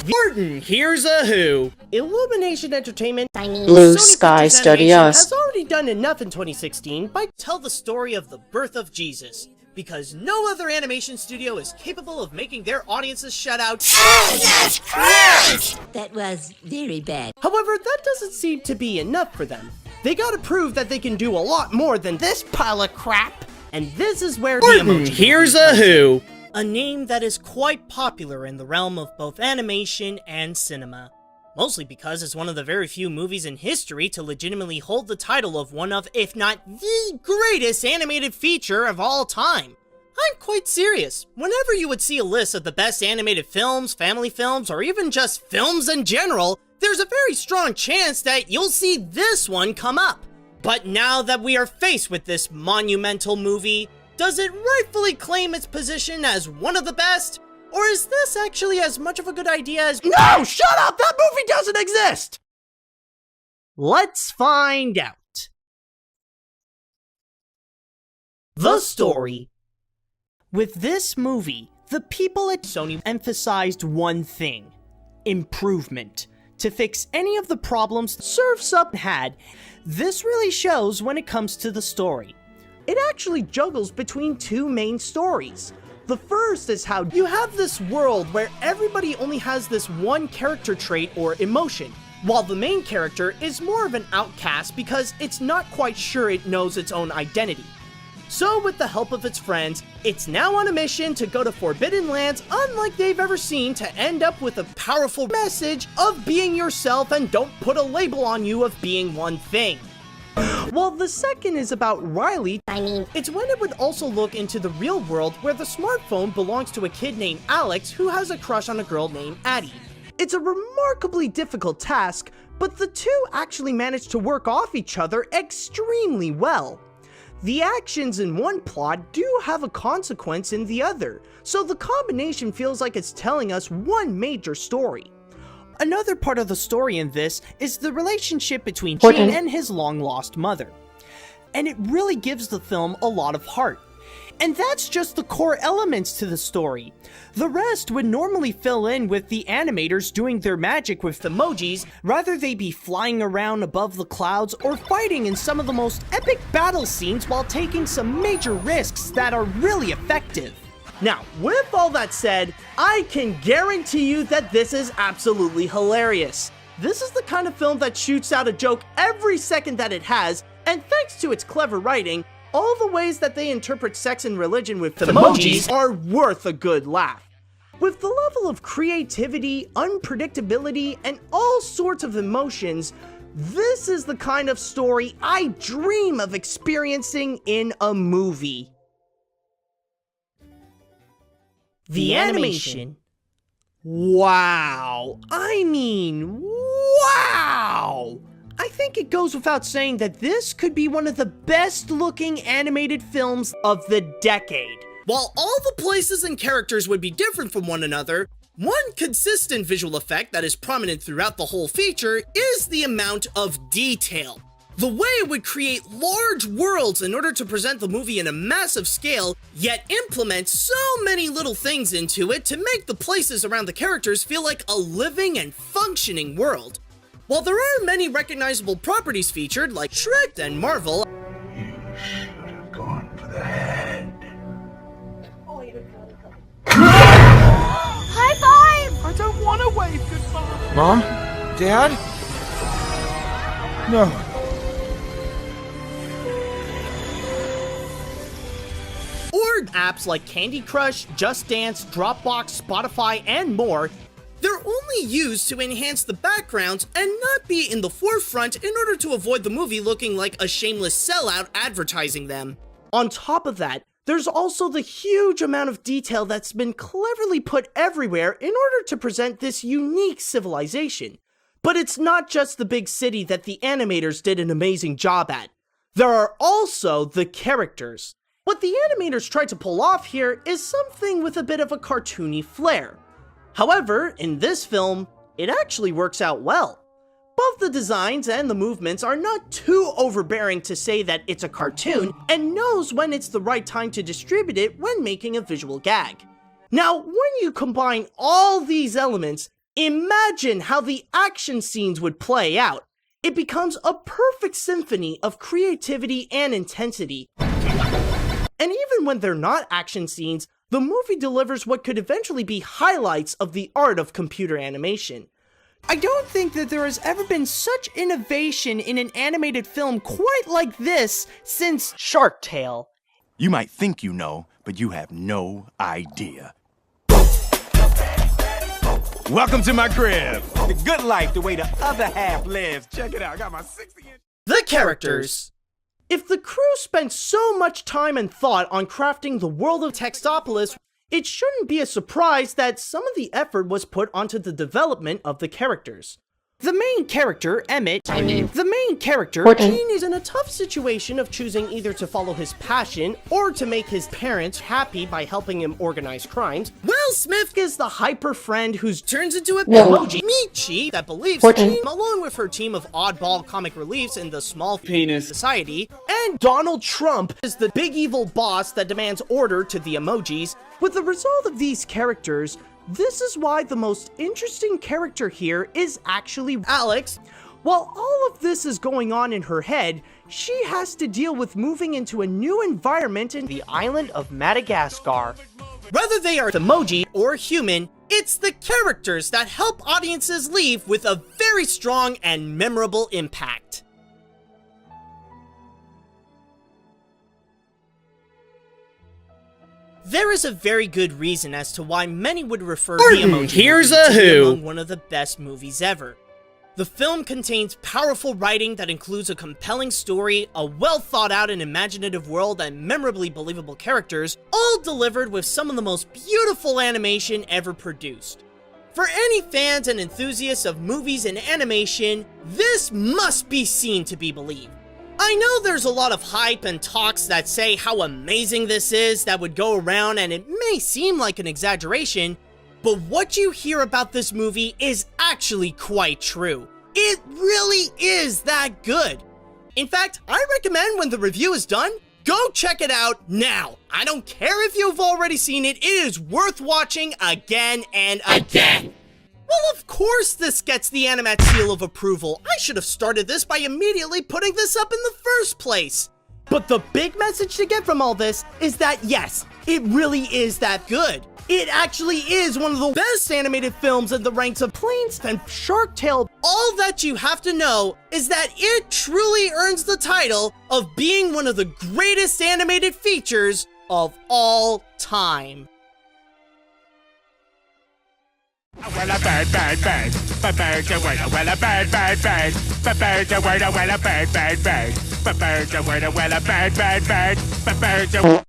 Horton, here's a who. Illumination Entertainment, Blue Sky Study Us, has already done enough in 2016 by tell the story of the birth of Jesus, because no other animation studio is capable of making their audiences shout out, Jesus Christ! That was very bad. However, that doesn't seem to be enough for them. They gotta prove that they can do a lot more than this pile of crap, and this is where Horton, here's a who. A name that is quite popular in the realm of both animation and cinema. Mostly because it's one of the very few movies in history to legitimately hold the title of one of, if not the greatest animated feature of all time. I'm quite serious. Whenever you would see a list of the best animated films, family films, or even just films in general, there's a very strong chance that you'll see this one come up. But now that we are faced with this monumental movie, does it rightfully claim its position as one of the best? Or is this actually as much of a good idea as— No! Shut up! That movie doesn't exist! Let's find out. The story. With this movie, the people at Sony emphasized one thing: improvement. To fix any of the problems Surf's Up had. This really shows when it comes to the story. It actually juggles between two main stories. The first is how you have this world where everybody only has this one character trait or emotion, while the main character is more of an outcast because it's not quite sure it knows its own identity. So with the help of its friends, it's now on a mission to go to forbidden lands unlike they've ever seen to end up with a powerful message of being yourself and don't put a label on you of being one thing. While the second is about Riley, it's when it would also look into the real world where the smartphone belongs to a kid named Alex who has a crush on a girl named Addie. It's a remarkably difficult task, but the two actually manage to work off each other extremely well. The actions in one plot do have a consequence in the other, so the combination feels like it's telling us one major story. Another part of the story in this is the relationship between Shane and his long-lost mother. And it really gives the film a lot of heart. And that's just the core elements to the story. The rest would normally fill in with the animators doing their magic with emojis, rather they be flying around above the clouds or fighting in some of the most epic battle scenes while taking some major risks that are really effective. Now, with all that said, I can guarantee you that this is absolutely hilarious. This is the kind of film that shoots out a joke every second that it has, and thanks to its clever writing, all the ways that they interpret sex and religion with emojis are worth a good laugh. With the level of creativity, unpredictability, and all sorts of emotions, this is the kind of story I dream of experiencing in a movie. The animation. Wow. I mean, wow! I think it goes without saying that this could be one of the best looking animated films of the decade. While all the places and characters would be different from one another, one consistent visual effect that is prominent throughout the whole feature is the amount of detail. The way it would create large worlds in order to present the movie in a massive scale, yet implement so many little things into it to make the places around the characters feel like a living and functioning world. While there are many recognizable properties featured, like Shrek and Marvel, you should have gone for the head. High five! I don't want to wave goodbye. Mom? Dad? No. or apps like Candy Crush, Just Dance, Dropbox, Spotify, and more, they're only used to enhance the backgrounds and not be in the forefront in order to avoid the movie looking like a shameless sellout advertising them. On top of that, there's also the huge amount of detail that's been cleverly put everywhere in order to present this unique civilization. But it's not just the big city that the animators did an amazing job at. There are also the characters. What the animators tried to pull off here is something with a bit of a cartoony flair. However, in this film, it actually works out well. Both the designs and the movements are not too overbearing to say that it's a cartoon, and knows when it's the right time to distribute it when making a visual gag. Now, when you combine all these elements, imagine how the action scenes would play out. It becomes a perfect symphony of creativity and intensity. And even when they're not action scenes, the movie delivers what could eventually be highlights of the art of computer animation. I don't think that there has ever been such innovation in an animated film quite like this since Shark Tale. You might think you know, but you have no idea. Welcome to my crib. The good life, the way the other half lives. Check it out, I got my 60-inch. The characters. If the crew spent so much time and thought on crafting the world of Textopolis, it shouldn't be a surprise that some of the effort was put onto the development of the characters. The main character, Emmett, Horton. Gene, is in a tough situation of choosing either to follow his passion or to make his parents happy by helping him organize crimes. Will Smith is the hyper friend who turns into a emoji. Michi that believes Horton. Gene, along with her team of oddball comic reliefs in the small penis society. And Donald Trump is the big evil boss that demands order to the emojis. With the result of these characters, this is why the most interesting character here is actually Alex. While all of this is going on in her head, she has to deal with moving into a new environment in the island of Madagascar. Whether they are emoji or human, it's the characters that help audiences leave with a very strong and memorable impact. There is a very good reason as to why many would refer the emoji Here's movie a to be who. among one of the best movies ever. The film contains powerful writing that includes a compelling story, a well thought out and imaginative world, and memorably believable characters, all delivered with some of the most beautiful animation ever produced. For any fans and enthusiasts of movies and animation, this must be seen to be believed. I know there's a lot of hype and talks that say how amazing this is that would go around, and it may seem like an exaggeration, but what you hear about this movie is actually quite true. It really is that good. In fact, I recommend when the review is done, go check it out now. I don't care if you've already seen it, it is worth watching again and again. Well, of course this gets the AniMat's seal of approval. I should have started this by immediately putting this up in the first place. But the big message to get from all this is that yes, it really is that good. It actually is one of the best animated films in the ranks of Planes and Shark Tale. All that you have to know is that it truly earns the title of being one of the greatest animated features of all time. Well, a bird, bird, bird. Bird, a word, well, a bird, bird, bird. Bird, a word, well, a bird, bird, bird. Bird, a word, well, a bird, bird, bird. Bird, a